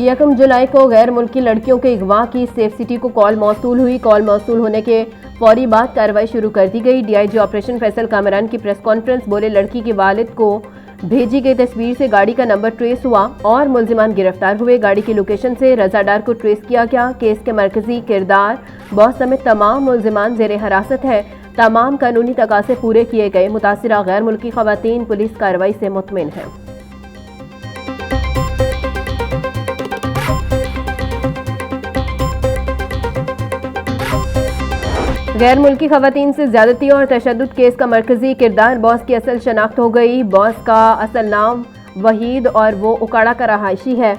1 जुलाई को गैर मुल्की लड़कियों के अगवा की सेफ सिटी को कॉल मौसूल हुई। कॉल मौसूल होने के फौरी बाद कार्रवाई शुरू कर दी गई। डीआईजी ऑपरेशन फैसल कामरान की प्रेस कॉन्फ्रेंस बोले, लड़की के वालिद को भेजी गई तस्वीर से गाड़ी का नंबर ट्रेस हुआ और मुल्जिमान गिरफ्तार हुए। गाड़ी की लोकेशन से रजादार को ट्रेस किया गया। केस के मरकजी किरदार बॉस समेत तमाम मुल्जिमान जेर हिरासत है। तमाम कानूनी तकाज़े पूरे किए गए। मुतासिरा गैर मुल्की खवातीन पुलिस कार्रवाई से मुतमिन है। गैर मुल्की खवातीन से ज्यादती और तशद्दुद केस का मरकजी किरदार बॉस की असल शनाख्त हो गई। बॉस का असल नाम वहीद और वो उकाड़ा का रहायशी है।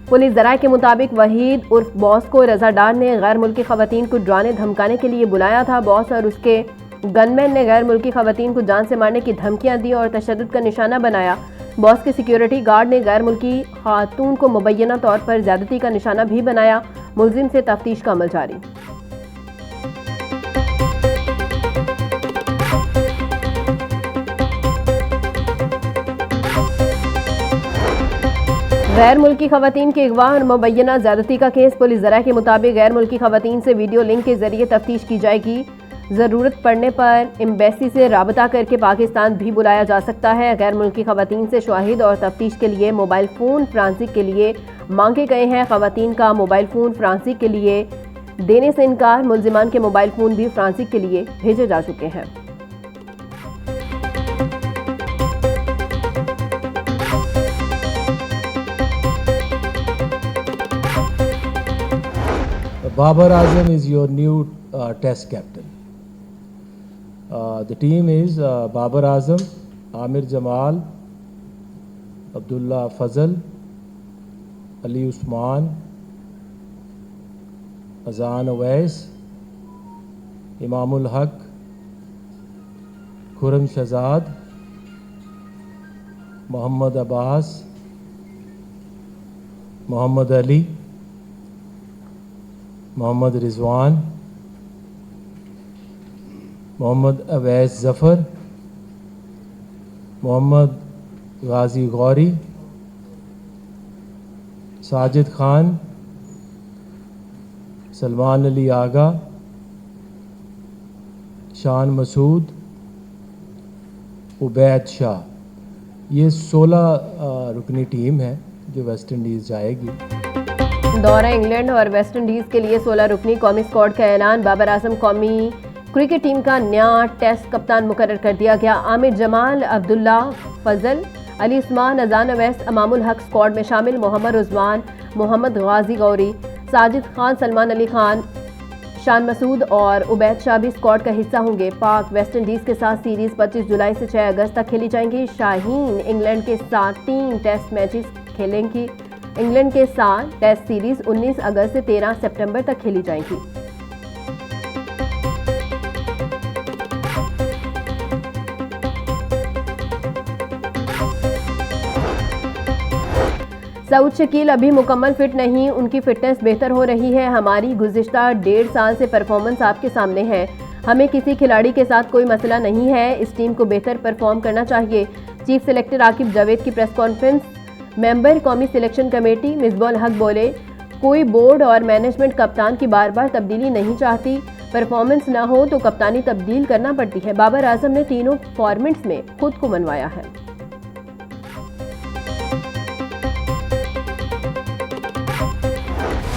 पुलिस ज़राए के मुताबिक वहीद उर्फ बॉस को रजादार ने गैर मुल्की खवातीन को डराने धमकाने के लिए बुलाया था। बॉस और उसके गनमैन ने गैर मुल्की खवातीन को जान से मारने की धमकियां दी और तशद्दुद का निशाना बनाया। बॉस के सिक्योरिटी गार्ड ने गैर मुल्की खातून को मुबैना तौर पर ज्यादती का निशाना भी बनाया। मुलजिम से तफ्तीश का अमल जारी। गैर मुल्की खवातीन के अगवा और मुबैना ज्यादती का केस। पुलिस ज़राए के मुताबिक गैर मुल्की खवातीन से वीडियो लिंक के जरिए तफ्तीश की जाएगी। ज़रूरत पड़ने पर एम्बेसी से राबता करके पाकिस्तान भी बुलाया जा सकता है। गैर मुल्की खवातीन से शाहिद और तफ्तीश के लिए मोबाइल फ़ोन फ्रांसिक के लिए मांगे गए हैं। खवातीन का मोबाइल फ़ोन फ्रांसिक के लिए देने से इनकार। मुल्जिमान के मोबाइल फ़ोन भी फ्रांसिक के लिए भेजे जा चुके हैं। Babar Azam is your new test captain. The team is Babar Azam, Amir Jamal, Abdullah Fazal, Ali Usman, Azan Awais, Imamul Haq, Khurram Shahzad, Muhammad Abbas, Muhammad Ali, Mohammad Rizwan, Mohammad Awais Zafar, Mohammad गाजी गौरी, साजिद खान, सलमान अली आगा, शान मसूद, उबैद शाह। ये 16 रुकनी team है जो वेस्ट इंडीज़ जाएगी। दौरा England और West Indies के लिए 16 रुकनी कौमी squad का ऐलान। बाबर आजम कौमी क्रिकेट टीम का नया टेस्ट कप्तान मुकर्रर कर दिया गया। आमिर जमाल, अब्दुल्ला फजल, अली उस्मान, अजान अवैस, इमामुल हक स्क्वाड में शामिल। मोहम्मद रिजवान, मोहम्मद गाजी गौरी, साजिद खान, सलमान अली खान, शान मसूद और उबैद शाह भी स्क्वाड का हिस्सा होंगे। पाक वेस्ट इंडीज़ के साथ सीरीज़ 25 जुलाई से 6 अगस्त तक खेली जाएंगी। शाहीन इंग्लैंड के साथ 3 टेस्ट मैचेस खेलेंगी। इंग्लैंड के साथ टेस्ट सीरीज 19 अगस्त से 13 सितंबर तक खेली जाएगी। सऊद शकील अभी मुकम्मल फिट नहीं, उनकी फिटनेस बेहतर हो रही है। हमारी गुज़िश्ता 1.5 साल से परफॉर्मेंस आपके सामने है। हमें किसी खिलाड़ी के साथ कोई मसला नहीं है। इस टीम को बेहतर परफॉर्म करना चाहिए। चीफ सेलेक्टर आकिब जावेद की प्रेस कॉन्फ्रेंस। मेंबर कौमी सिलेक्शन कमेटी मिसबाह हक बोले, कोई बोर्ड और मैनेजमेंट कप्तान की बार बार तब्दीली नहीं चाहती। परफॉर्मेंस ना हो तो कप्तानी तब्दील करना पड़ती है। बाबर आजम ने तीनों फॉर्मेट्स में खुद को मनवाया है।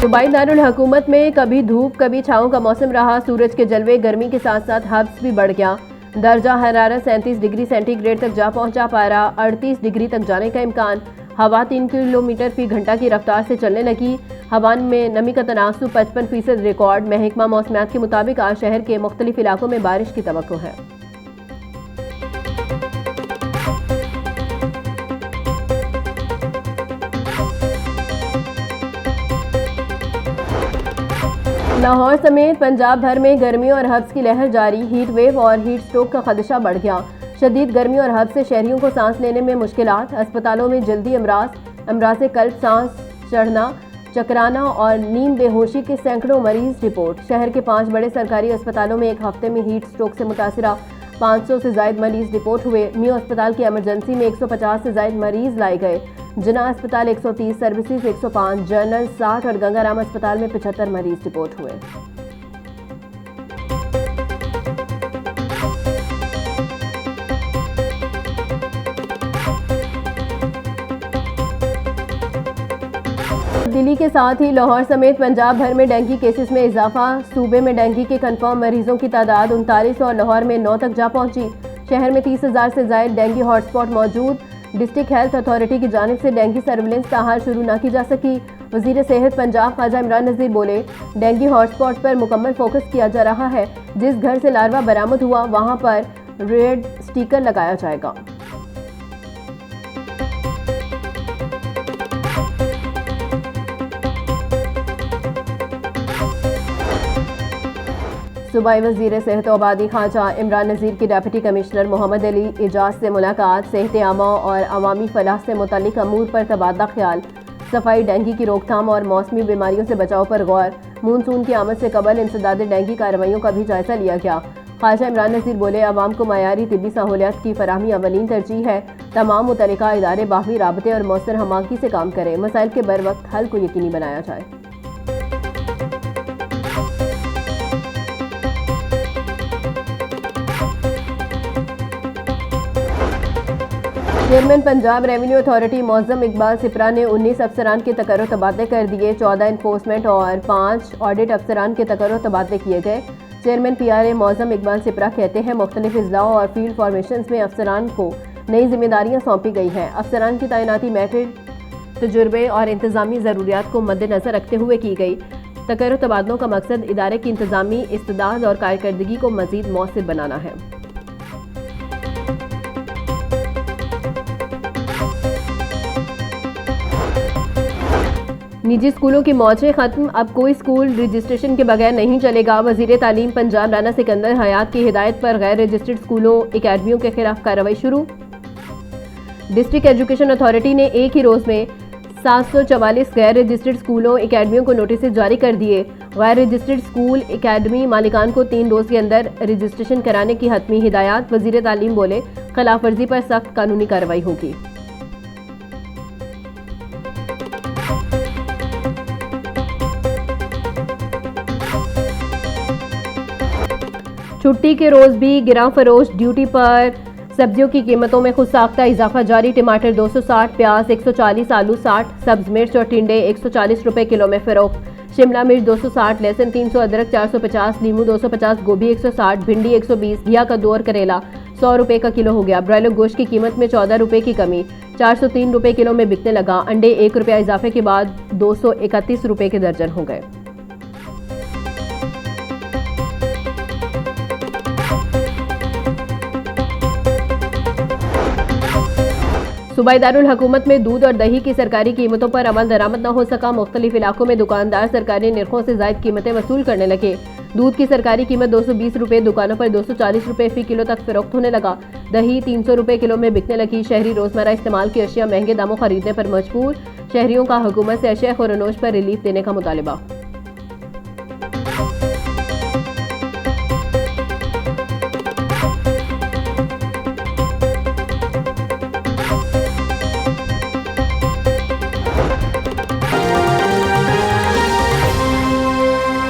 दुबई दारुल हुकूमत में कभी धूप कभी छाँव का मौसम रहा। सूरज के जलवे, गर्मी के साथ साथ हब्स भी बढ़ गया। दर्जा हरारत 37 डिग्री सेंटीग्रेड तक जा पहुंचा। पारा 38 डिग्री तक जाने का इम्कान। हवा 3 किलोमीटर फी घंटा की रफ्तार से चलने लगी। हवा में नमी का तनासुब 55% रिकॉर्ड। महकमा मौसमियात के मुताबिक आज शहर के मुख्तलिफ इलाकों में बारिश की तवक्को है। लाहौर समेत पंजाब भर में गर्मी और हब्स की लहर जारी। हीट वेव और हीट स्ट्रोक का खदशा बढ़ गया। शदीद गर्मी और हब्स से शहरियों को सांस लेने में मुश्किलात। अस्पतालों में जल्दी अमराज कल्ब, सांस चढ़ना, चकराना और नींद बेहोशी के सैकड़ों मरीज रिपोर्ट। शहर के 5 बड़े सरकारी अस्पतालों में एक हफ्ते में हीट स्ट्रोक से मुतासिरा 500 से ज्यादा मरीज रिपोर्ट हुए। मियो अस्पताल की एमरजेंसी में 150 से ज्यादा मरीज लाए गए। जिना अस्पताल 130, सर्विसेज 105, जनरल 60 और गंगाराम अस्पताल में 75 मरीज रिपोर्ट हुए। दिल्ली के साथ ही लाहौर समेत पंजाब भर में डेंगू केसेस में इजाफा। सूबे में डेंगू के कंफर्म मरीजों की तादाद 39 और लाहौर में 9 तक जा पहुंची। शहर में 30,000 से ज्यादा डेंगू हॉटस्पॉट मौजूद। डिस्ट्रिक्ट हेल्थ अथॉरिटी की जानिब से डेंगू सर्विलेंस ताहाल शुरू न की जा सकी। वजीर सेहत पंजाब ख्वाजा इमरान नज़ीर बोले, डेंगू हॉटस्पॉट पर मुकम्मल फोकस किया जा रहा है। जिस घर से लार्वा बरामद हुआ वहां पर रेड स्टिकर लगाया जाएगा। सूबाई वज़ीर सेहत आबादी ख्वाजा इमरान नज़ीर की डिप्टी कमिश्नर मोहम्मद अली एजाज से मुलाकात। सेहत आमा और अवामी फलाह से मुतल्लिक अमूर पर तबादला ख्याल। सफाई, डेंगू की रोकथाम और मौसमी बीमारियों से बचाव पर गौर। मानसून की आमद से कबल इंसदाद डेंगू कार्रवाइयों का भी जायजा लिया गया। ख्वाजा इमरान नज़ीर बोले, अवाम को मयारी तिब्बी सहूलियात की फराहमी अवलीन तरजीह है। तमाम मुतल्लिका इदारे बाहमी राबते और मौसर हमाकी से काम करें। मसाइल के बर वक्त हल को यकीनी बनाया जाए। Chairman Punjab revenue authority Mauzam Iqbal Sipra ने 19 अफसरान के तकर्रो तबादले कर दिए। 14 इन्फोर्समेंट और 5 ऑडिट अफसरान के तकर्रो तबादले किए गए। चेयरमैन PRA मौज़म इकबाल सिपरा कहते हैं, मुख्तलिफ इजलाओं और फील्ड फॉर्मेशन में अफसरान को नई जिम्मेदारियां सौंपी गई हैं। अफसरान की तैनाती मैट्रिक तजुर्बे और इंतजामी ज़रूरियात को मद्देनज़र रखते हुए की गई। तकर्रो तबादलों का मकसद इदारे की इंतजामी इस्तेदाद और कारकर्दगी को मज़ीद मौसर बनाना है। निजी स्कूलों की मौजें खत्म, अब कोई स्कूल रजिस्ट्रेशन के बगैर नहीं चलेगा। वजीर तालीम पंजाब राना सिकंदर हयात की हिदायत पर गैर रजिस्टर्ड स्कूलों अकेडमियों के खिलाफ कार्रवाई शुरू। डिस्ट्रिक्ट एजुकेशन अथॉरिटी ने एक ही रोज में 744 गैर रजिस्टर्ड स्कूलों अकेडमियों को नोटिस जारी कर दिए। गैर रजिस्टर्ड स्कूल अकेडमी मालिकान को 3 रोज के अंदर रजिस्ट्रेशन कराने की हतमी हिदायत। वजीर तालीम बोले, खिलाफ वर्जी पर सख्त कानूनी कार्रवाई होगी। छुट्टी के रोज भी गिरा फरोश ड्यूटी पर। सब्जियों की कीमतों में खुद साख्ता इजाफा जारी। टमाटर 260, प्याज 140, आलू 60, सब्ज मिर्च और टिंडे 140 रुपए किलो में फरोख्त। शिमला मिर्च 260, लहसुन 300, अदरक 450, नींबू 250, गोभी 160, भिंडी 120, घिया का 2 और करेला 100 रुपए का किलो हो गया। ब्रॉयलर गोश्त की कीमत में 14 रुपए की कमी, 403 रुपए किलो में बिकने लगा। अंडे 1 रुपया इजाफे के बाद 231 रुपए के दर्जन हो गए। सूबाई दारुल हुकूमत में दूध और दही की सरकारी कीमतों पर अमल दरामद न हो सका। मुख्तलिफ इलाकों में दुकानदार सरकारी निर्खों से जायद कीमतें वसूल करने लगे। दूध की सरकारी कीमत 220 रुपए, दुकानों पर 240 रुपए फी किलो तक फरोख्त होने लगा। दही 300 रुपए किलो में बिकने लगी। शहरी रोजमर्रा इस्तेमाल की अशिया महंगे दामों खरीदने पर मजबूर। शहरियों का हुकूमत से अशिया खुरनोश पर रिलीफ देने का मुतालबा।